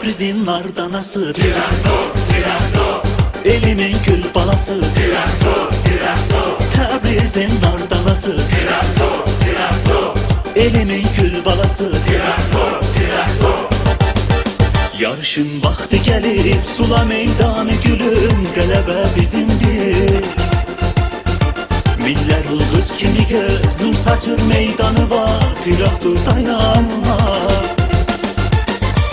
Təbrizin nardanası, Traktor, traktor, elimin gül balası, traktor, traktor, Təbrizin nardanası, traktor, traktor, elimin gül balası. traktor, traktor. Yarışın vaxtı gəlib, sula meydanı gülüm, qələbə bizimdir. Miller ulduz kimi göz, nur saçır meydanı var, traktor dayanmaz.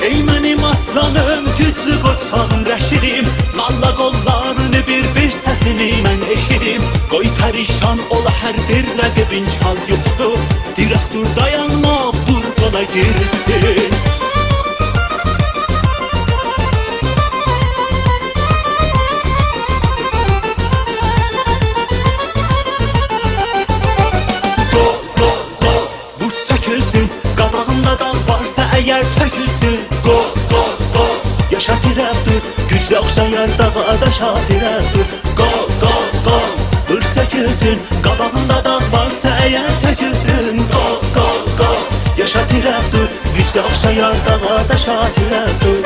Ey mənim aslanım, güclü qoçağım rəşidim, qalla qollarını bir səsini mən eşidim. Qoy pərişan ola hər bir rəqibin çal yuxusu, traktor dayanma, vur qola girsin. Qabağında dağ varsa əgər tökülsün, qol, qol, qol. Yaşa traktor, güclə oxşayar dağa daşa traktor, qol, qol, qol. Vur sökülsün, qabağında dağ varsa əgər tökülsün, qol, qol, qol. Yaşa traktor, güclə oxşayar dağa daşa traktor.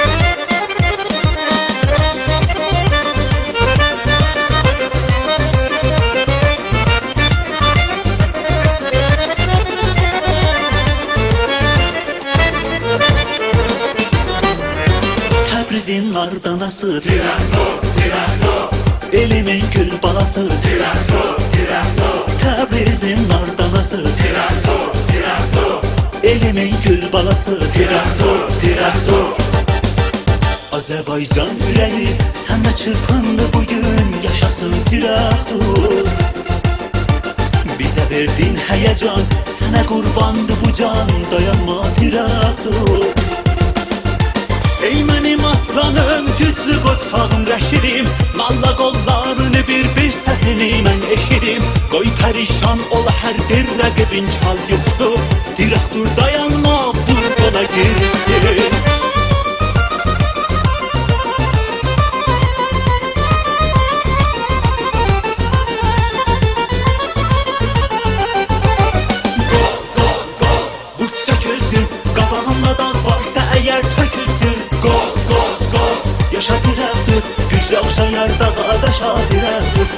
Təbrizin nardanası, Traktor, traktor, elimin gül balası, traktor, traktor, Təbrizin nardanası, traktor, traktor, elimin gül balası. traktor, traktor. Azərbaycan ürəyi sənə çırpındı bugün, yaşasın traktor. Bizə verdin həyəcan, sənə qurbandı bu can, dayanma traktor. Ey mənim aslanım, güclü qoçağım rəşidim, qalla qollarını bir səsini mən eşidim. Qoy pərişan ola hər bir rəqibin çal yuxusu, traktor dayanma, vur qola girsin. Gol, gol, gol, Vur sökülsün, qabağında dağ varsa əgər tökülsün, qol, qol, qol. Yaşa traktor, güclə oxşayar dağa daşa traktor,